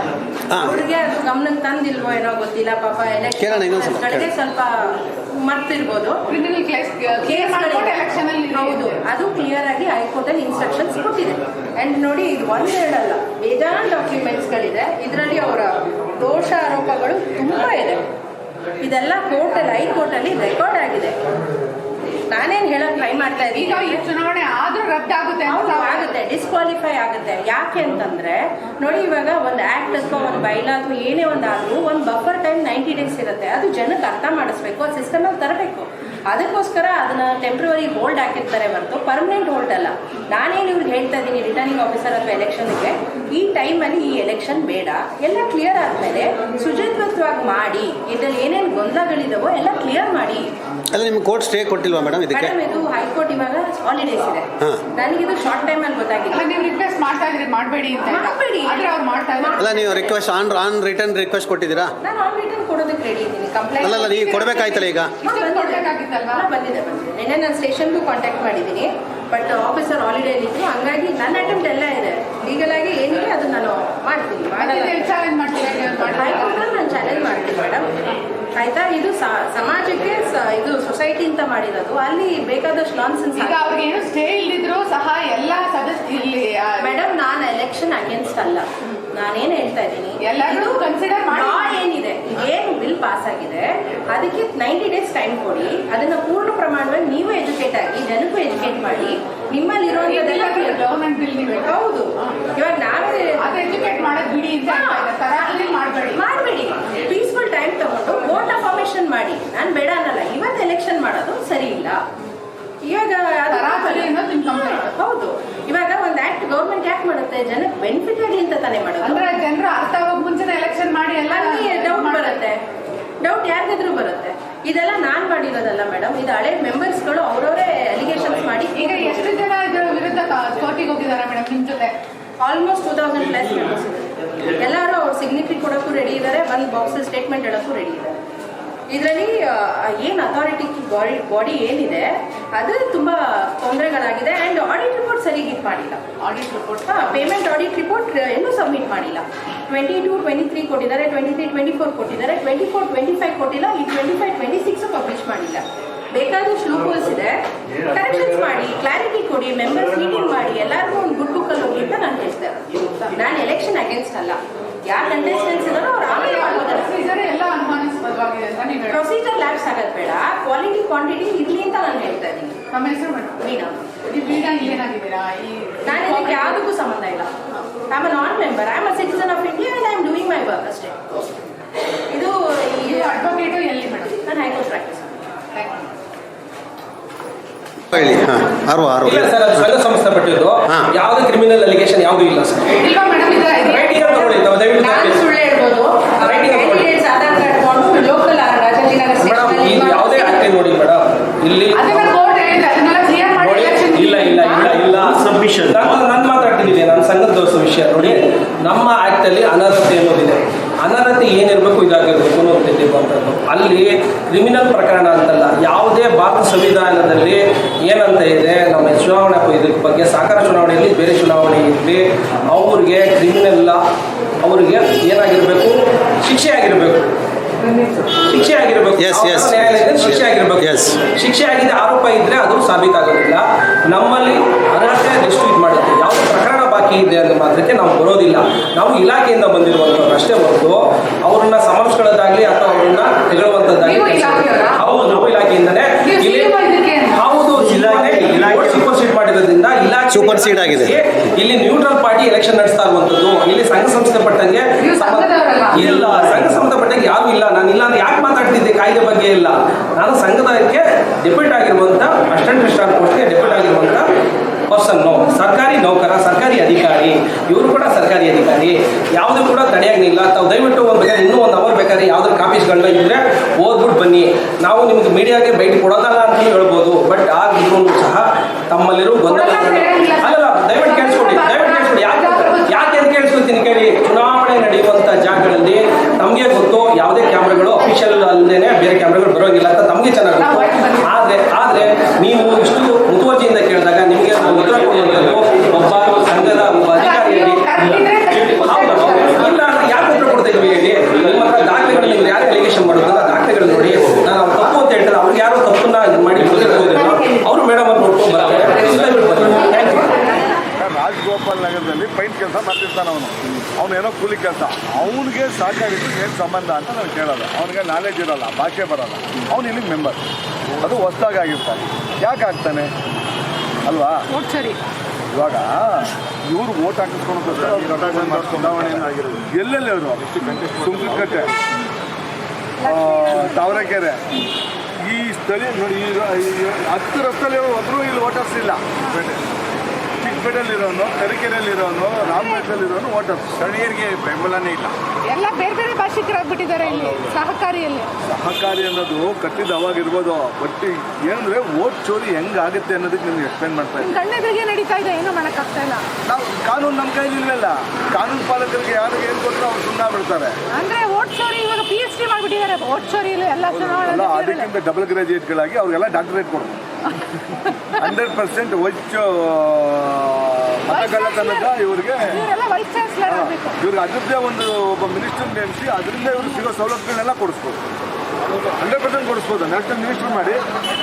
ಅವ್ರಿಗೆ ಅದು ಗಮನಕ್ಕೆ ತಂದಿಲ್ವೋ ಏನೋ ಗೊತ್ತಿಲ್ಲ ಪಾಪ. ಎಲೆಕ್ಷನ್ಗಳಿಗೆ ಸ್ವಲ್ಪ ಮರ್ತಿರ್ಬೋದು. ಕ್ರಿಮಿನಲ್ ಕೇಸ್ ಎಲೆಕ್ಷನ್ ಅಲ್ಲಿ ಹೌದು, ಅದು ಕ್ಲಿಯರ್ ಆಗಿ ಹೈಕೋರ್ಟಲ್ಲಿ ಇನ್ಸ್ಟ್ರಕ್ಷನ್ಸ್ ಕೊಟ್ಟಿದೆ. ಆ್ಯಂಡ್ ನೋಡಿ, ಇದು ಒಂದೆರಡಲ್ಲ, ಬೇಜಾನ್ ಡಾಕ್ಯುಮೆಂಟ್ಸ್ಗಳಿದೆ. ಇದರಲ್ಲಿ ಅವರ ದೋಷ ಆರೋಪಗಳು ತುಂಬ ಇದೆ. ಇದೆಲ್ಲ ಕೋರ್ಟಲ್ಲಿ, ಹೈಕೋರ್ಟಲ್ಲಿ ರೆಕಾರ್ಡ್ ಆಗಿದೆ. ನಾನೇನು ಹೇಳಕ್ ಟ್ರೈ ಮಾಡ್ತಾ ಇದ್ದೀನಿ, ಈಗ ಈ ಚುನಾವಣೆ ಆದ್ರೂ ರದ್ದಾಗುತ್ತೆ, ಆಗುತ್ತೆ, ಡಿಸ್ಕ್ವಾಲಿಫೈ ಆಗುತ್ತೆ. ಯಾಕೆ ಅಂತಂದ್ರೆ ನೋಡಿ, ಇವಾಗ ಒಂದು ಆಕ್ಟ್ ಅಥವಾ ಒಂದು ಬೈಲಾ ಅಥವಾ ಏನೇ ಒಂದಾದ್ರೂ ಒಂದು ಬಫರ್ ಟೈಮ್ 90 days ಇರುತ್ತೆ. ಅದು ಜನಕ್ಕೆ ಅರ್ಥ ಮಾಡಿಸ್ಬೇಕು, ಅದು ಸಿಸ್ಟಮಲ್ಲಿ ತರಬೇಕು. ಅದಕ್ಕೋಸ್ಕರ ಅದನ್ನ ಟೆಂಪ್ರವರಿ ಹೋಲ್ಡ್ ಹಾಕಿರ್ತಾರೆ ಹೊರತು ಪರ್ಮನೆಂಟ್ ಹೋಲ್ಡ್ ಅಲ್ಲ. ನಾನೇನು ಇವ್ರಿಗೆ ಹೇಳ್ತಾ ಇದ್ದೀನಿ, ರಿಟರ್ನಿಂಗ್ ಆಫೀಸರ್ ಅಥವಾ ಎಲೆಕ್ಷನ್ಗೆ, ಈ ಟೈಮಲ್ಲಿ ಈ ಎಲೆಕ್ಷನ್ ಬೇಡ, ಎಲ್ಲ ಕ್ಲಿಯರ್ ಆದಮೇಲೆ ಸುಜಾತವಾಗಿ ಮಾಡಿ, ಇದರಲ್ಲಿ ಏನೇನು ಗೊಂದಲಗಳಿದಾವೋ ಎಲ್ಲ ಕ್ಲಿಯರ್ ಮಾಡಿ. ಅಲ್ಲ, ನಿಮ್ಗೆ ಕೋರ್ಟ್ ಸ್ಟೇ ಕೊಟ್ಟಿಲ್ವಾ ಮೇಡಮ್ ಇದಕ್ಕೆ? ಮೇಡಮ್, ಇದು ಹೈಕೋರ್ಟ್ ಇವಾಗ ಹಾಲಿಡೇಸ್ ಇದೆ. ನನಗಿದು ಶಾರ್ಟ್ ಟೈಮಲ್ಲಿ ಗೊತ್ತಾಗಿಲ್ಲ. ನೀವು ರಿಕ್ವೆಸ್ಟ್ ಮಾಡ್ತಾ ಇದ್ರಿ ಮಾಡಬೇಡಿ ಅಂತ, ಮಾಡಬೇಡಿ ಆದ್ರೆ ಅವ್ರು ಮಾಡ್ತಾ ಇದ್ದಾರೆ. ಅಲ್ಲ, ನೀವು ರಿಕ್ವೆಸ್ಟ್ ಆನ್ ರಿಟರ್ನ್ ರಿಕ್ವೆಸ್ಟ್ ಕೊಟ್ಟಿದ್ದೀರಾ? ನಾನು ಆನ್ ರಿಟರ್ನ್ ಕೊಡೋದಕ್ಕೆ ರೆಡಿ ಇದ್ದೀನಿ. ಕಂಪ್ಲೇಂಟ್ ಅಲ್ಲ, ನೀವು ಕೊಡಬೇಕಾಯ್ತಲ್ಲ ಈಗ? ಕೊಡ್ಬೇಕಾಗಿತ್ತಲ್ವಾ? ಬಂದಿದೆ. ನಿನ್ನೆ ನಾನು ಸ್ಟೇಷನ್ಗೂ ಕಾಂಟ್ಯಾಕ್ಟ್ ಮಾಡಿದ್ದೀನಿ, ಬಟ್ ಆಫೀಸರ್ ಹಾಲಿಡೇಲಿ ಇತ್ತು. ಹಂಗಾಗಿ ನನ್ನ ಅಟೆಂಪ್ಟ್ ಎಲ್ಲ ಇದೆ. ಲೀಗಲ್ ಆಗಿ ಏನಿದೆ ಅದು ನಾನು ಮಾಡ್ತೀನಿ. ಚಾಲೆಂಜ್ ಮಾಡ್ತೀನಿ, ಹೈಕೋರ್ಟಲ್ಲಿ ನಾನು ಚಾಲೆಂಜ್ ಮಾಡ್ತೀನಿ ಮೇಡಮ್, ಆಯ್ತಾ? ಇದು ಸಮಾಜಕ್ಕೆ ಇದು ಸೊಸೈಟಿ ಅಂತ ಮಾಡಿರೋದು, ಅಲ್ಲಿ ಬೇಕಾದಷ್ಟು ನಾನ್ಸೆನ್ಸ್. ಈಗ ಅವ್ರಿಗೆ ಏನು ಸ್ಟೇ ಇಲ್ದಿದ್ರು ಸಹ ಎಲ್ಲ ಸದಸ್ಯ ಇಲ್ಲಿ ಮೇಡಮ್, ನಾನು ಎಲೆಕ್ಷನ್ ಅಗೇನ್ಸ್ಟ್ ಅಲ್ಲ. ನಾನೇನು ಹೇಳ್ತಾ ಇದ್ದೀನಿ, ಎಲ್ಲರೂ ಕನ್ಸಿಡರ್ ಮಾಡಿ ಏನಿದೆ, ಏನು ಬಿಲ್ ಪಾಸ್ ಆಗಿದೆ, ಅದಕ್ಕೆ 90 days ಟೈಮ್ ಕೊಡಿ. ಅದನ್ನ ಪೂರ್ಣ ಪ್ರಮಾಣವಾಗಿ ನೀವು ಎಜುಕೇಟ್ ಆಗಿ ಜನಕ್ಕೂ ಎಜುಕೇಟ್ ಮಾಡಿ. ನಿಮ್ಮಲ್ಲಿ ಇರುವಂತದ್ದೆಲ್ಲ ಗವರ್ಮೆಂಟ್ ಬಿಲ್ ನೀವು ಹೌದು. ಇವಾಗ ನಾವೇ ಅದು ಎಜುಕೇಟ್ ಮಾಡೋದು ಬಿಡಿ ಅಂತ ಮಾಡಬೇಡಿ. ಪೀಸ್ಫುಲ್ ಟೈಮ್ ತಗೊಂಡು ವೋಟ್ ಫಾರ್ಮೇಶನ್ ಮಾಡಿ. ನಾನು ಬೇಡ ಅನ್ನಲ್ಲ, ಇವತ್ತು ಎಲೆಕ್ಷನ್ ಮಾಡೋದು ಸರಿ ಇಲ್ಲ. ಇವಾಗ ಹೌದು, ಇವಾಗ ಒಂದು ಆಕ್ಟ್ ಗೌರ್ಮೆಂಟ್ ಯಾಕೆ ಮಾಡುತ್ತೆ? ಜನಕ್ಕೆ ಬೆನಿಫಿಟ್ ಆಗಲಿ ಅಂತ ತಾನೇ ಮಾಡೋದು. ಅಂದ್ರೆ ಜನರು ಅರ್ಥ ಆಗೋಕ್ ಮುಂಚೆನೇ ಎಲೆಕ್ಷನ್ ಮಾಡಿ ಎಲ್ಲ ಡೌಟ್ ಬರುತ್ತೆ. ಡೌಟ್ ಯಾರಿಗಾದ್ರೂ ಬರುತ್ತೆ. ಇದೆಲ್ಲ ನಾನ್ ಮಾಡಿರೋದಲ್ಲ ಮೇಡಮ್, ಇದು ಹಳೆ ಮೆಂಬರ್ಸ್ಗಳು ಅವರವರೇ ಅಲಿಗೇಷನ್ಸ್ ಮಾಡಿ. ಈಗ ಎಷ್ಟು ಜನ ಇದರ ವಿರುದ್ಧ ಕೋರ್ಟಿಗೆ ಹೋಗಿದ್ದಾರೆ ಮೇಡಮ್ ನಿಮ್ ಜೊತೆ? ಆಲ್ಮೋಸ್ಟ್ 2000+ ಮೆಂಬರ್ಸ್ ಇದ್ದಾರೆ. ಎಲ್ಲರೂ ಅವ್ರು ಸಿಗ್ನೇಚರ್ ಕೊಡೋಕ್ಕೂ ರೆಡಿ ಇದ್ದಾರೆ, ಒಂದು ಬಾಕ್ಸ್ ಸ್ಟೇಟ್ಮೆಂಟ್ ಹೇಳೋಕ್ಕೂ ರೆಡಿ ಇದ್ದಾರೆ. ಇದರಲ್ಲಿ ಏನು ಅಥಾರಿಟಿ ಬಾಡಿ ಏನಿದೆ ಅದು ತುಂಬ ತೊಂದರೆಗಳಾಗಿದೆ. ಆ್ಯಂಡ್ ಆಡಿಟ್ ರಿಪೋರ್ಟ್ ಸರಿಯಾಗಿ ಮಾಡಿಲ್ಲ. Audit report, payment audit report ಇನ್ನೂ ಸಬ್ಮಿಟ್ ಮಾಡಿಲ್ಲ. 22, 23 ಕೊಟ್ಟಿದ್ದಾರೆ, 23, 24 ಕೊಟ್ಟಿದ್ದಾರೆ, 24, 25 ಕೊಟ್ಟಿಲ್ಲ. ಈ 25, 26 ಪಬ್ಲಿಷ್ ಮಾಡಿಲ್ಲ. ಬೇಕಾದಷ್ಟು ಲೂಪೋಲ್ಸ್ ಇದೆ, ಕರೆಕ್ಷನ್ಸ್ ಮಾಡಿ, ಕ್ಲಾರಿಟಿ ಕೊಡಿ, ಮೆಂಬರ್ಸ್ ಮೀಟಿಂಗ್ ಮಾಡಿ, ಎಲ್ಲರಿಗೂ ಒಂದು ಗುಡ್ ಬುಕ್ಕಲ್ಲಿ ಹೋಗಿ ಅಂತ ನಾನು ಹೇಳ್ತಾ ಇರೋದು. ನಾನು ಎಲೆಕ್ಷನ್ ಅಗೇನ್ಸ್ಟ್ ಅಲ್ಲ. ಯಾರು ಕಂಟೆಸ್ಟೆಂಟ್ಸ್ ಇದ್ದಾರೋ ಅವ್ರು ಆಮೇಲೆ ಪ್ರೊಸೀಜರ್ ಎಲ್ಲ ಅನುಮಾನಾಸ್ಪದವಾಗಿದೆ ಅಂತ ನೀವು ಪ್ರೊಸೀಜರ್ ಲ್ಯಾಬ್ಸ್ ಆಗೋದು ಬೇಡ, ಕ್ವಾಲಿಟಿ ಕ್ವಾಂಟಿಟಿ ಇರಲಿ ಅಂತ ನಾನು ಹೇಳ್ತಾ ಇದ್ದೀನಿ. ನಮ್ಮ ಹೆಸರು ಮೇಡಮ್ ಮೀನಾ. ಮೀನಾ ಏನಾಗಿದ್ದೀರಾ? ನಾನು ಇದಕ್ಕೆ ಯಾವುದಕ್ಕೂ ಸಂಬಂಧ ಇಲ್ಲ. I am non member, I am a citizen of India and I am doing my work ಅಷ್ಟೇ. ಇದು ಅಡ್ವೊಕೇಟು ಎಲ್ಲಿ ಮೇಡಮ್? ನಾನು ಹೈಕೋರ್ಟ್ ಪ್ರಾಕ್ಟೀಸ್. ಹೇಳಿ. ಇಲ್ಲ ಸರ್, ಅದು ಸಂಘ ಸಂಸ್ಥೆಪಟ್ಟಿದ್ದು ಯಾವುದೇ ಕ್ರಿಮಿನಲ್ ಅಲಿಗೇಷನ್ ಯಾವುದೂ ಇಲ್ಲ ಸರ್. ಇಲ್ವಾ ಮೇಡಮ್? ರೈಟಿಂಗ್ ತಗೊಳ್ಳಿ, ದಯವಿಟ್ಟು ನಾನು ಸುಳ್ಳು ಹೇಳ್ಬೋದು. ಕ್ಯಾಂಡಿಡೇಟ್ಸ್ ಆಧಾರ್ ಕಾರ್ಡ್ ತಗೊಂಡು ಲೋಕಲ್ ರಾಜಾಜಿನಗರ ಮೇಡಮ್, ಇಲ್ಲಿ ಯಾವುದೇ ಆಕ್ಟ್ ನೋಡಿ ಮೇಡಮ್, ಇಲ್ಲಿ ಇಲ್ಲ ಸಬ್ಮಿಷನ್ ನಾನು ಮಾತಾಡ್ತಿದ್ದೀನಿ. ನಾನು ಸಂಘದ ದೋಷ ವಿಷಯ ನೋಡಿ, ನಮ್ಮ ಆ್ಯಕ್ಟಲ್ಲಿ ಅನರ್ಹತೆ ಅನ್ನೋದಿದೆ. ಅನರ್ಹತೆ ಏನಿರಬೇಕು ಇದಾಗಿರಬೇಕು ಅನ್ನೋದಿರುವಂಥದ್ದು. ಅಲ್ಲಿ ಕ್ರಿಮಿನಲ್ ಪ್ರಕರಣ ಅಂತಲ್ಲ, ಯಾವುದೇ ಭಾರತ ಸಂವಿಧಾನದಲ್ಲಿ ಏನಂತ ಇದೆ, ನಮ್ಮ ಚುನಾವಣಾ ಇದ್ರ ಬಗ್ಗೆ, ಸಹಕಾರ ಚುನಾವಣೆಯಲ್ಲಿ ಬೇರೆ ಚುನಾವಣೆ ಇರಲಿ, ಅವ್ರಿಗೆ ಕ್ರಿಮಿನಲ್ ಅವ್ರಿಗೆ ಏನಾಗಿರಬೇಕು, ಶಿಕ್ಷೆ ಆಗಿರಬೇಕು. ಶಿಕ್ಷೆ ಆಗಿರಬೇಕು, ನ್ಯಾಯಾಲಯದಲ್ಲಿ ಶಿಕ್ಷೆ ಆಗಿರಬೇಕು. ಶಿಕ್ಷೆ ಆಗಿದೆ ಆರೋಪ ಇದ್ರೆ ಅದು ಸಾಬೀತಾಗೋದಿಲ್ಲ. ನಮ್ಮಲ್ಲಿ ಅರ್ಹತೆ ಎಷ್ಟು ಇದು ಮಾಡುತ್ತೆ, ಯಾವುದೇ ಪ್ರಕರಣ ಬಾಕಿ ಇದೆ ಅನ್ನೋ ಮಾತ್ರಕ್ಕೆ ನಾವು ಬರೋದಿಲ್ಲ. ನಾವು ಇಲಾಖೆಯಿಂದ ಬಂದಿರುವಂಥವ್ರು ಅಷ್ಟೇ ಹೊರತು ಅವ್ರನ್ನ ಸಮರ್ಸ್ಕೊಳ್ಳೋದಾಗ್ಲಿ ಅಥವಾ ಅವ್ರನ್ನ ತೆಗೊಳ್ಳುವಂಥದ್ದಾಗಲಿ ಹೌದು, ನಾವು ಇಲಾಖೆಯಿಂದನೇ ಹೌದು ಸೂಪರ್ ಸೀಡ್ ಮಾಡಿರೋದ್ರಿಂದ ಇಲಾಖೆ ಸೂಪರ್ ಸೀಡ್ ಆಗಿದೆ. ಇಲ್ಲಿ ನ್ಯೂಟ್ರಲ್ ಪಾರ್ಟಿ ಎಲೆಕ್ಷನ್ ನಡೆಸ್ತಾ ಇರುವಂಥದ್ದು. ಇಲ್ಲಿ ಸಂಘ ಸಂಸ್ಥೆ ಪಟ್ಟಂಗೆ ಇಲ್ಲ, ಸಂಘ ಸಂಬಂಧಪಟ್ಟಂಗೆ ಯಾರು ಇಲ್ಲ. ನಾನು ಇಲ್ಲ ಅಂದ್ರೆ ಯಾಕೆ ಮಾತಾಡ್ತಿದ್ದೆ ಕಾಯ್ದೆ ಬಗ್ಗೆ ಇಲ್ಲ. ನಾನು ಸಂಘದಕ್ಕೆ ಡಿಪೆಂಡ್ ಆಗಿರುವಂಥ ಅಸಿಸ್ಟೆಂಟ್ ರಿಜಿಸ್ಟ್ರಾರ್ ಪೋಸ್ಟ್ಗೆ ಡಿಪೆಂಡ್ ಆಗಿರುವಂಥ ಪರ್ಸನ್ನು, ಸರ್ಕಾರಿ ನೌಕರ, ಸರ್ಕಾರಿ ಅಧಿಕಾರಿ. ಇವರು ಕೂಡ ಸರ್ಕಾರಿ ಅಧಿಕಾರಿ. ಯಾವುದೂ ಕೂಡ ತಡೆಯಾಗಿಲ್ಲ. ತಾವು ದಯವಿಟ್ಟು ಒಂದು ಬೇಕಾದ್ರೆ ಇನ್ನೂ 1 hour ಬೇಕಾದ್ರೆ ಯಾವುದ್ರ ಕಾಪೀಸ್ಗಳನ್ನ ಇದ್ದರೆ ಓದ್ಬಿಟ್ಟು ಬನ್ನಿ. ನಾವು ನಿಮ್ಗೆ ಮೀಡಿಯಾಗೆ ಬೈಟ್ ಕೊಡೋದಲ್ಲ ಅಂತಲೂ ಹೇಳ್ಬೋದು. ಬಟ್ ಆಗಿದ್ರೂ ಸಹ ತಮ್ಮಲ್ಲಿರೋ ಗೊಂದಲ ಅಲ್ಲ, ದಯವಿಟ್ಟು ಕೇಳಿಸ್ಕೊಡಿ. ಯಾಕೆ ಅಂತ ಕೇಳಿಸ್ಕೊಳ್ತೀನಿ ಕೇಳಿ. ಚುನಾವಣೆ ಮುಂದೆನೆ ಬೇರೆ ಕ್ಯಾಮ್ರಾಗಳು ಬರೋಂಗಿಲ್ಲ ಅಂತ ತಮಗೆ ಚೆನ್ನಾಗಿ ಗೊತ್ತು. ಆದರೆ ನೀವು ಇಷ್ಟು ಮುತುವರ್ಜಿಯಿಂದ ಕೇಳಿದಾಗ ನಿಮಗೆ ನಾವು ಉತ್ತರ ಕೊಡುವಂಥದ್ದು ಒಬ್ಬ ಸಂಘದ ಒಬ್ಬ ಅಧಿಕಾರಿಯಲ್ಲಿ ಇಲ್ಲ ಯಾಕೆ ಉತ್ತರ ಕೊಡ್ತಾ ಇದ್ವಿ ಹೇಳಿ. ನಿಮ್ಮ ಹತ್ರ ದಾಖಲೆಗಳು ನೀವು ಯಾರು ಅಲಿಗೇಷನ್ ಮಾಡೋದು ದಾಖಲೆಗಳು ನೋಡಿ. ನಾನು ತಪ್ಪು ಅಂತ ಹೇಳ್ತಾರೆ, ಅವ್ರಿಗೆ ಯಾರೋ ತಪ್ಪನ್ನ ಮಾಡಿ ಅವರು ಮೇಡಮ್ ಅವ್ರು ನೋಡ್ಕೊಂಡು ಬರ್ತಾರೆ. ರಾಜಗೋಪಾಲ್ ನಗರದಲ್ಲಿ ಪೈಂಟ್ ಕೆಲಸ ಮಾಡ್ತಿರ್ತಾನೆ ಅವನು ಏನೋ ಕೂಲಿ ಕೆಲಸ. ಅವನಿಗೆ ಸಾಕಾಗಿದ್ದು ಏನು ಸಂಬಂಧ ಅಂತ ನಾವು ಕೇಳೋದು. ಅವನಿಗೆ ನಾಲೆಜ್ ಇರೋಲ್ಲ, ಭಾಷೆ ಬರೋಲ್ಲ, ಅವನು ಇಲ್ಲಿಗೆ ಮೆಂಬರ್. ಅದು ಹೊಸ್ದಾಗಿ ಆಗಿರ್ತಾನೆ. ಯಾಕೆ ಆಗ್ತಾನೆ ಅಲ್ವಾ? ಇವಾಗ ಇವರು ಓಟ್ ಹಾಕಿಸ್ಕೊಂಡು ಚುನಾವಣೆ ಎಲ್ಲೆಲ್ಲಿ ಅವರು ಸುಂಕದಕಟ್ಟೆ, ತಾವರೆಕೆರೆ, ಈ ಸ್ಥಳೀಯ ನೋಡಿ, ಈ 10 ರಸ್ತೆಯಲ್ಲಿ ಒಬ್ಬರು ಇಲ್ಲಿ ವೋಟರ್ಸ್ ಇಲ್ಲ. ಚಿಕ್ಕಪೇಟೆಯಲ್ಲಿರೋನು, ತರೀಕೆರೆಯಲ್ಲಿರೋನು, ರಾಮನಗರದಲ್ಲಿರೋನು ವೋಟರ್ಸ್. ಸ್ಥಳೀಯರಿಗೆ ಬೆಂಬಲನೇ ಇಲ್ಲ. ಎಲ್ಲ ಬೇರೆ ಬೇರೆ ಭಾಷಿಕರಾಗ್ಬಿಟ್ಟಿದ್ದಾರೆ ಇಲ್ಲಿ ಸಹಕಾರಿಯಲ್ಲಿ. ಸಹಕಾರಿ ಅನ್ನೋದು ಕಟ್ಟಿದ್ದು ಅವಾಗ ಇರ್ಬೋದು, ಬಟ್ ಏನಂದ್ರೆ ವೋಟ್ ಚೋರಿ ಹೆಂಗಾಗುತ್ತೆ ಅನ್ನೋದಕ್ಕೆ ನಿಮ್ಗೆ ಎಕ್ಸ್ಪ್ಲೇನ್ ಮಾಡ್ತಾ ಇದ್ದೀನಿ. ಕಣ್ಣೆದುರಿಗೆ ನಡೀತಾ ಇದೆ, ಏನೂ ಮಾಡೋಕ್ಕಾಗ್ತಾ ಇಲ್ಲ. ನಾವು ಕಾನೂನು ನಮ್ಮ ಕೈಲಿ ಇಲ್ವಲ್ಲ. ಕಾನೂನು ಪಾಲಕರಿಗೆ ಯಾರಿಗೆ ಏನು ಕೊಟ್ಟರು ಅವ್ರು ಸುಮ್ಮನೆ ಬಿಡ್ತಾರೆ. ಅಂದ್ರೆ ವೋಟ್ ಚೋರಿ ಇವಾಗ PhD ಮಾಡ್ಬಿಟ್ಟಿದ್ದಾರೆ. ವೋಟ್ ಚೋರಿ ಎಲ್ಲ ಚುನಾವಣೆ ಅದಕ್ಕಿಂತ ಡಬಲ್ ಗ್ರಾಜುಯೇಟ್ಗಳಾಗಿ ಅವ್ರಿಗೆಲ್ಲ ಡಾಕ್ಟರೇಟ್ ಕೊಡ್ಬೋದು. 100% ಮತಗಳ್ಳತನದ ಇವ್ರಿಗೆ ಅದರದ್ದೇ ಒಂದು ಒಬ್ಬ ಮಿನಿಸ್ಟರ್ ನೇಮಿಸಿ ಅದರಿಂದ ಇವರು ಸಿಗೋ ಸವಲತ್ತುಗಳನ್ನೆಲ್ಲ ಕೊಡಿಸ್ಬೋದು. 100% ಕೊಡಿಸ್ಬೋದು. ನ್ಯಾಷನಲ್ ಮಿನಿಸ್ಟರ್ ಮಾಡಿ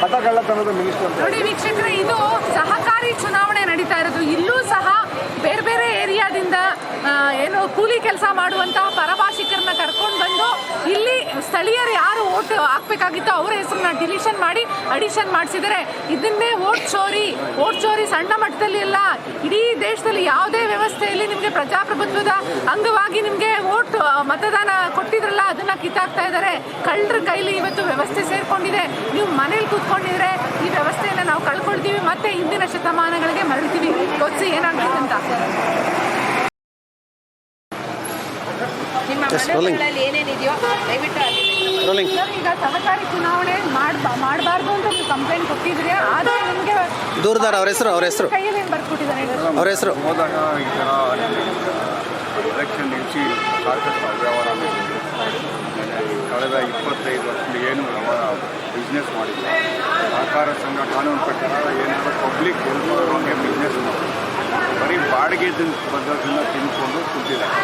ಮತಗಳ್ಳತನದ ಮಿನಿಸ್ಟರ್. ನೋಡಿ ವೀಕ್ಷಕರೇ, ಇದು ಸಹಕಾರಿ ಚುನಾವಣೆ ನಡೀತಾ ಇರೋದು. ಇಲ್ಲೂ ಸಹ ಬೇರೆ ಬೇರೆ ಏರಿಯಾದಿಂದ ಏನು ಕೂಲಿ ಕೆಲಸ ಮಾಡುವಂತಹ ಪರಭಾಷಿಕರನ್ನ ಕರ್ಕೊಂಡು ಬಂದು ಇಲ್ಲಿ ಸ್ಥಳೀಯರು ಯಾರು ವೋಟ್ ಹಾಕ್ಬೇಕಾಗಿತ್ತೋ ಅವರ ಹೆಸರನ್ನ ಡಿಲೀಷನ್ ಮಾಡಿ ಅಡಿಷನ್ ಮಾಡಿಸಿದರೆ ಇದನ್ನೇ ವೋಟ್ ಚೋರಿ ಸಣ್ಣ ಮಟ್ಟದಲ್ಲಿ ಇಲ್ಲ, ಇಡೀ ದೇಶದಲ್ಲಿ ಯಾವುದೇ ವ್ಯವಸ್ಥೆಯಲ್ಲಿ ನಿಮಗೆ ಪ್ರಜಾಪ್ರಭುತ್ವದ ಅಂಗವಾಗಿ ನಿಮಗೆ ವೋಟ್ ಮತದಾನ ಕೊಟ್ಟಿದ್ರಲ್ಲ ಅದನ್ನ ಕಿತ್ತಾಕ್ತಾ ಇದ್ದಾರೆ. ಕಳ್ಳರ ಕೈಲಿ ಇವತ್ತು ವ್ಯವಸ್ಥೆ ಸೇರ್ಕೊಂಡಿದೆ. ನೀವು ಮನೇಲಿ ಕೂತ್ಕೊಂಡಿದ್ರೆ ಈ ವ್ಯವಸ್ಥೆಯನ್ನು ನಾವು ಕಳ್ಕೊಳ್ತೀವಿ, ಮತ್ತೆ ಹಿಂದಿನ ಶತಮಾನಗಳಿಗೆ ಮರಳ್ತೀವಿ. ಗೊತ್ತು ಏನಾಗ್ತದೆ ಅಂತ. ನಿಮ್ಮ ಮನಸ್ಸುಗಳಲ್ಲಿ ಏನೇನಿದೆಯೋ ದಯವಿಟ್ಟು ಈಗ ಸಹಕಾರಿ ಚುನಾವಣೆ ಮಾಡಬಾರ್ದು ಅಂತ ನೀವು ಕಂಪ್ಲೇಂಟ್ ಕೊಟ್ಟಿದ್ರಿ. ಆದರೆ ನಿಮಗೆ ದೂರದಾರ ಅವ್ರ ಹೆಸರು ಕೈಯಲ್ಲಿ ಏನು ಬರ್ಕೊಟ್ಟಿದ್ದಾರೆ ಅವ್ರ ಹೆಸರು ಹೋದಾಗ ಈ ಥರ ಎಲೆಕ್ಷನ್ ನಿಲ್ಲಿಸಿ ಸಾಕಷ್ಟು ಅವ್ಯವಹಾರ ಕಳೆದ 25 ವರ್ಷದಿಂದ ಏನು ಬಿಸ್ನೆಸ್ ಮಾಡಿಲ್ಲ. ಸಹಕಾರ ಸಂಘ ಕಾನೂನು ಪ್ರಕಾರ ಏನಾದರೂ ಪಬ್ಲಿಕ್ ಹೆಲ್ಪ್ ಮಾಡೋಂಗೆ ಬಿಸ್ನೆಸ್ ಮಾಡಿ ಬರೀ ಬಾಡಿಗೆ ಬದಲನ್ನ ತಿನ್ಕೊಂಡು ಕೂತಿದ್ದಾರೆ.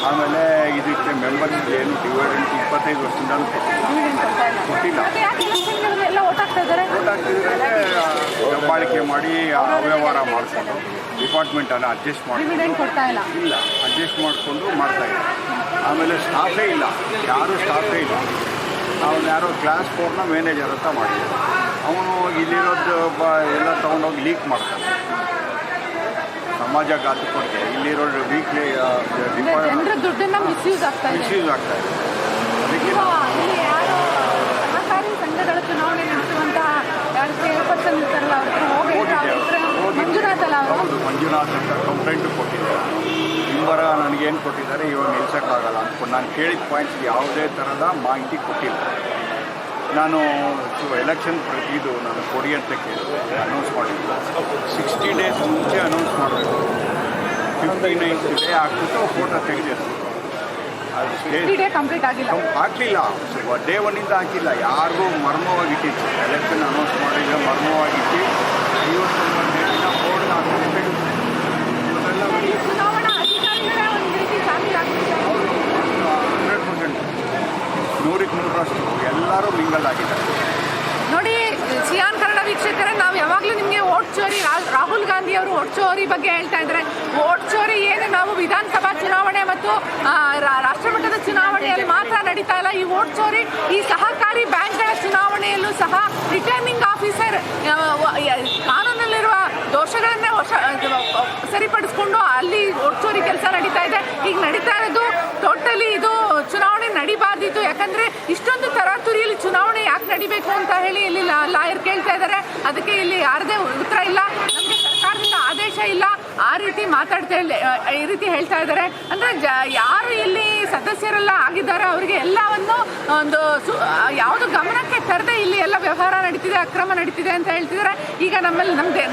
ಆಮೇಲೆ ಇದಕ್ಕೆ ಮೆಂಬರ್ಸ್ಗೆ ಏನು ಡಿವಿಡೆಂಟ್ 25 ವರ್ಷದಿಂದ ಕೊಟ್ಟಿಲ್ಲ. ಓಟ್ ಹಾಕ್ತಿದ್ರೆ ದಬ್ಬಾಳಿಕೆ ಮಾಡಿ ಅವ್ಯವಹಾರ ಮಾಡಿಕೊಂಡು ಡಿಪಾರ್ಟ್ಮೆಂಟನ್ನು ಅಡ್ಜಸ್ಟ್ ಮಾಡಿಕೊಂಡು ಇಲ್ಲ ಅಡ್ಜಸ್ಟ್ ಮಾಡಿಕೊಂಡು ಮಾಡ್ತಾಯಿದ್ದಾರೆ. ಆಮೇಲೆ ಸ್ಟಾಫೇ ಇಲ್ಲ, ಯಾರೂ ಸ್ಟಾಫೇ ಇಲ್ಲ. ಅವನು ಯಾರೋ ಕ್ಲಾಸ್ 4ನ ಮ್ಯಾನೇಜರ್ ಅಂತ ಮಾಡಿದ್ದಾರೆ. ಅವನು ಇಲ್ಲಿರೋದು ಎಲ್ಲ ತೊಗೊಂಡೋಗಿ ಲೀಕ್ ಮಾಡ್ತಾನೆ. ಸಮಾಜ ಘಾತುಕರಿಗೆ ಇಲ್ಲಿರೋ ವೀಕ್ಲಿ ಮಿಸ್ಯೂಸ್ ಆಗ್ತಾ ಇದೆ. ಅದಕ್ಕೆ ಸಹಕಾರಿ ಸಂಘಗಳ ಚುನಾವಣೆ ನಡೆಸುವಂತಹ ಚೇರ್ಪರ್ಸನ್ ಇರ್ತಾರಲ್ಲ ಹೌದು, ಮಂಜುನಾಥ್ ಅಂತ ಕಂಪ್ಲೇಂಟು ಕೊಟ್ಟಿದ್ದಾರೆ. ನಿಂಬರ ನನಗೇನು ಕೊಟ್ಟಿದ್ದಾರೆ ಇವಾಗ ನಿಲ್ಸೋಕ್ಕಾಗಲ್ಲ ಅಂದ್ಕೊಂಡು ನಾನು ಕೇಳಿದ ಪಾಯಿಂಟ್ಸ್ಗೆ ಯಾವುದೇ ಥರದ ಮಾಹಿತಿ ಕೊಟ್ಟಿಲ್ಲ. ನಾನು ಎಲೆಕ್ಷನ್ ಇದು ನಾನು ಕೊಡಿ ಅಂತ ಕೇಳಿದೆ, ಅನೌನ್ಸ್ ಮಾಡಿಲ್ಲ. 60 ಡೇಸ್ ಮುಂಚೆ ಅನೌನ್ಸ್ ಮಾಡಬೇಕು. 59th ಡೇ ಹಾಕ್ಬಿಟ್ಟು ಫೋಟೋ ತೆಗೆದಿತ್ತು. ಕಂಪ್ಲೀಟ್ ಹಾಕಲಿಲ್ಲ, ಡೇ 1ಇಂದ ಹಾಕಿಲ್ಲ. ಯಾರಿಗೂ ಮರ್ಮವಾಗಿಟ್ಟಿತ್ತು. ಎಲೆಕ್ಷನ್ ಅನೌನ್ಸ್ ಮಾಡಿದ್ರೆ ಮರ್ಮವಾಗಿಟ್ಟು 51 ಡೇಟಿನ ಬೋರ್ಡ್ನ ಹಾಕಿಬಿಟ್ಟು ಇವರೆಲ್ಲ 100% 100% ಎಲ್ಲರೂ ಮಿಂಗಲ್ ಆಗಿದ್ದಾರೆ. ನೋಡಿ ಸಿಯಾನ್ ಕನ್ನಡ ವೀಕ್ಷಕರೇ, ನಾವು ಯಾವಾಗಲೂ ನಿಮಗೆ ವೋಟ್ ಚೋರಿ, ರಾಹುಲ್ ಗಾಂಧಿ ಅವರು ವೋಟ್ ಚೋರಿ ಬಗ್ಗೆ ಹೇಳ್ತಾ ಇದ್ದಾರೆ. ವೋಟ್ ಚೋರಿ ಏನು ನಾವು ವಿಧಾನಸಭಾ ಚುನಾವಣೆ ಮತ್ತು ರಾಷ್ಟ್ರಮಟ್ಟದ ಚುನಾವಣೆಯಲ್ಲಿ ಮಾತ್ರ ನಡೀತಾ ಇಲ್ಲ. ಈ ವೋಟ್ ಚೋರಿ ಈ ಸಹಕಾರಿ ಬ್ಯಾಂಕ್ಗಳ ಚುನಾವಣೆಯಲ್ಲೂ ಸಹ ರಿಟರ್ನಿಂಗ್ ಆಫೀಸರ್ ಕಾನೂನಲ್ಲಿರುವ ದೋಷಗಳನ್ನೇ ಸರಿಪಡಿಸ್ಕೊಂಡು ಅಲ್ಲಿ ವೋಟ್ ಚೋರಿ ಕೆಲಸ ನಡೀತಾ ಇದೆ. ಈಗ ನಡೀತಾ ಇರೋದು ಟೋಟಲಿ ಇದು ಚುನಾವಣೆ ನಡಿಬಾರ್ದಿತ್ತು. ಯಾಕಂದರೆ ಇಷ್ಟೊಂದು ತರಾತುರಿಯಲ್ಲಿ ಚುನಾವಣೆ ಯಾಕೆ ನಡಿಬೇಕು ಅಂತ ಹೇಳಿ ಇಲ್ಲಿ ಲಾಯರ್ ಕೇಳ್ತಾ ಇದ್ದಾರೆ. ಅದಕ್ಕೆ ಇಲ್ಲಿ ಯಾರದೇ ಉತ್ತರ ಇಲ್ಲ. ನಮಗೆ ಸರ್ಕಾರದಿಂದ ಆದೇಶ ಇಲ್ಲ, ಆ ರೀತಿ ಈ ರೀತಿ ಹೇಳ್ತಾ ಇದ್ದಾರೆ. ಅಂದರೆ ಯಾರು ಇಲ್ಲಿ ಸದಸ್ಯರೆಲ್ಲ ಆಗಿದ್ದಾರೆ ಅವರಿಗೆ ಎಲ್ಲವನ್ನು ಒಂದು ಯಾವುದು ಗಮನಕ್ಕೆ ತರದೆ ಇಲ್ಲಿ ಎಲ್ಲ ವ್ಯವಹಾರ ನಡೀತಿದೆ, ಅಕ್ರಮ ನಡೀತಿದೆ ಅಂತ ಹೇಳ್ತಿದ್ದಾರೆ. ಈಗ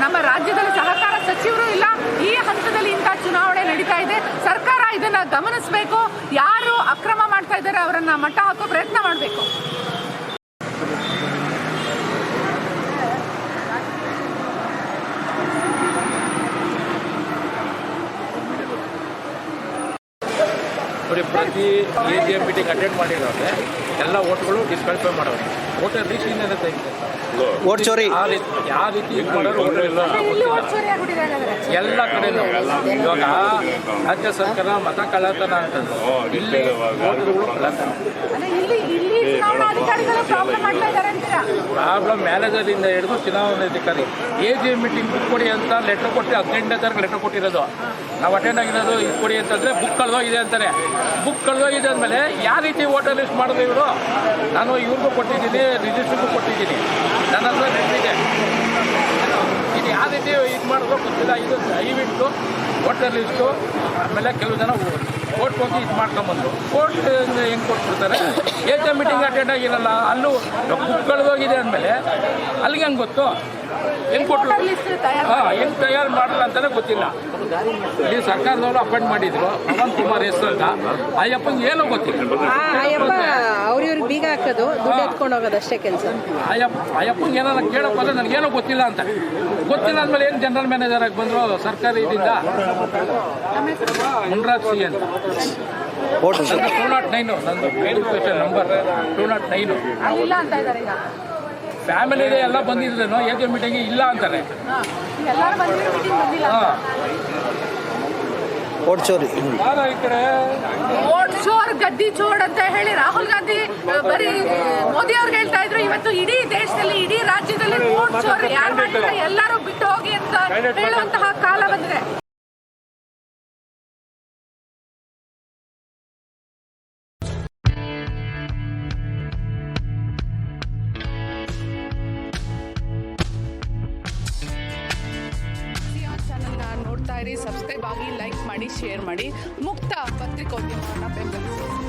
ನಮ್ಮ ರಾಜ್ಯದಲ್ಲಿ ಸಹಕಾರ ಸಚಿವರು ಇಲ್ಲ, ಈ ಹಂತದಲ್ಲಿ ಇಂಥ ಚುನಾವಣೆ ನಡೀತಾ ಇದೆ. ಸರ್ಕಾರ ಇದನ್ನ ಗಮನಿಸಬೇಕು. ಯಾರು ಅಕ್ರಮ ಮಾಡ್ತಾ ಇದ್ದಾರೆ ಅವರನ್ನ ಮಟ್ಟ ಹಾಕೋ ಪ್ರಯತ್ನ ಮಾಡಬೇಕು. ನೋಡಿ, ಪ್ರತಿ AGM ಮೀಟಿಂಗ್ ಅಟೆಂಡ್ ಮಾಡಿರೋದ್ರೆ ಎಲ್ಲ ಓಟ್ಗಳು ಡಿಸ್ಕ್ವಾಲಿಫೈ ಮಾಡೋರು. ವೋಟರ್ ಲಿಸ್ಟ್ ಇಂದ ಓಟ್ ಚೋರಿ ಯಾವ ರೀತಿ ಇದು ಮಾಡೋರು ವೋಟರ್ ಇಲ್ಲ ಎಲ್ಲ ಕಡೆನೂ. ಇವಾಗ ರಾಜ್ಯ ಸರ್ಕಾರ ಮತ ಕಳ್ಳತನ ಅಂತಂದು ಇಲ್ಲಿ ವೋಟರ್ಗಳು ಕಳ್ಳತನ. ಪ್ರಾಬ್ಲಮ್ ಮ್ಯಾನೇಜರಿಂದ ಹಿಡಿದು ಚುನಾವಣಾಧಿಕಾರಿ AGM ಮೀಟಿಂಗ್ ಬುಕ್ ಕೊಡಿ ಅಂತ ಲೆಟ್ರ್ ಕೊಟ್ಟು 18ನೇ ತಾರೀಕು ಲೆಟ್ರ್ ಕೊಟ್ಟಿರೋದು. ನಾವು ಅಟೆಂಡ್ ಆಗಿರೋದು ಇದು ಕೊಡಿ ಅಂತಂದರೆ ಬುಕ್ ಕಳೆದೋಗಿದೆ ಅಂತಾರೆ. ಬುಕ್ ಕಳೆದೋಗಿದೆ ಅಂದಮೇಲೆ ಯಾವ ರೀತಿ ವೋಟರ್ ಲಿಸ್ಟ್ ಮಾಡಿದ್ರು ಇವರು? ನಾನು ಇವ್ರಿಗೂ ಕೊಟ್ಟಿದ್ದೀನಿ, ರಿಜಿಸ್ಟ್ರಿಗೂ ಕೊಟ್ಟಿದ್ದೀನಿ, ನನ್ನ ಹತ್ರ ನೆಟ್ಟಿದೆ. ಇದು ಯಾವ ರೀತಿ ಇದು ಮಾಡಿದ್ರು ಗೊತ್ತಿಲ್ಲ. ಇದು ದಯವಿಟ್ಟು ವೋಟರ್ ಲಿಸ್ಟು ಆಮೇಲೆ ಕೆಲವು ಜನ ಕೋರ್ಟ್ ಹೋಗಿ ಇದು ಮಾಡ್ಕೊಂಬಂದರು. ಕೋರ್ಟ್ ಹೆಂಗೆ ಕೊಟ್ಬಿಡ್ತಾರೆ? AGM ಮೀಟಿಂಗ್ ಅಟೆಂಡ್ ಆಗಿರಲ್ಲ, ಅಲ್ಲೂ ಬುಕ್ ಕಳೆದೋಗಿದೆ ಅಂದಮೇಲೆ ಅಲ್ಲಿಗೆ ಹೆಂಗೆ ಗೊತ್ತು? ಹೆಂಗೆ ಕೊಟ್ಟರು? ಹೆಂಗೆ ತಯಾರು ಮಾಡಲ್ಲ ಅಂತಲೇ ಗೊತ್ತಿಲ್ಲ. ಇಲ್ಲಿ ಸರ್ಕಾರದವರು ಅಪಾಯಿಂಟ್ ಮಾಡಿದ್ರು ಪವನ್ ಕುಮಾರ್ ಹೆಸರು ಅಂತ. ಅಯ್ಯಪ್ಪಂಗೆ ಏನೂ ಗೊತ್ತಿಲ್ಲ. ಅಯ್ಯಪ್ಪ ಅವ್ರಿವ್ರಿಗೆ ಬೀಗ ಹಾಕೋದು, ದುಡ್ಡು ಎತ್ಕೊಂಡು ಹೋಗೋದು ಅಷ್ಟೇ ಕೆಲಸ. ಅಯ್ಯಪ್ಪಂಗೆ ಏನಾರ ಕೇಳೋಕೆ ಹೋದ್ರೆ ನನಗೇನೋ ಗೊತ್ತಿಲ್ಲ ಅಂತ. ಗೊತ್ತಿಲ್ಲ ಅಂದಮೇಲೆ ಏನು ಜನರಲ್ ಮ್ಯಾನೇಜರ್ ಆಗಿ ಬಂದರು ಸರ್ಕಾರಿ ಇದರಿಂದ? ಮುನ್ರಾಜ್ ಸಿ ಅಂತ. 209 ನಂದು ವೆರಿಫಿಕೇಶನ್ ನಂಬರ್ 209. ಫ್ಯಾಮಿಲಿಗೆ ಎಲ್ಲ ಬಂದಿದ್ರೇನು AGM ಮೀಟಿಂಗ್ ಇಲ್ಲ ಅಂತಾರೆ. ಓಟ್ ಚೋರಿ ಈ ಕಡೆ ವೋಟ್ ಚೋರ್ ಗದ್ದಿ ಚೋರ್ ಅಂತ ಹೇಳಿ ರಾಹುಲ್ ಗಾಂಧಿ ಬರೀ ಮೋದಿ ಅವ್ರಿಗೆ ಹೇಳ್ತಾ ಇದ್ರು. ಇವತ್ತು ಇಡೀ ದೇಶದಲ್ಲಿ, ಇಡೀ ರಾಜ್ಯದಲ್ಲಿ ವೋಟ್ ಚೋರ್ ಯಾರು ಮಾಡ್ತಾರೆ ಎಲ್ಲರೂ ಬಿಟ್ಟು ಹೋಗಿ ಅಂತ ಹೇಳುವಂತಹ ಕಾಲ ಬಂದಿದೆ. ನೋಡ್ತಾ ಇರಿ, ಸಬ್ಸ್ಕ್ರೈಬ್ ಆಗಿ, ಲೈಕ್ ಮಾಡಿ, ಶೇರ್ ಮಾಡಿ. ಮುಕ್ತ ಪತ್ರಿಕೋದ್ಯಮವನ್ನು ಬೆಂಬಲಿಸಿ.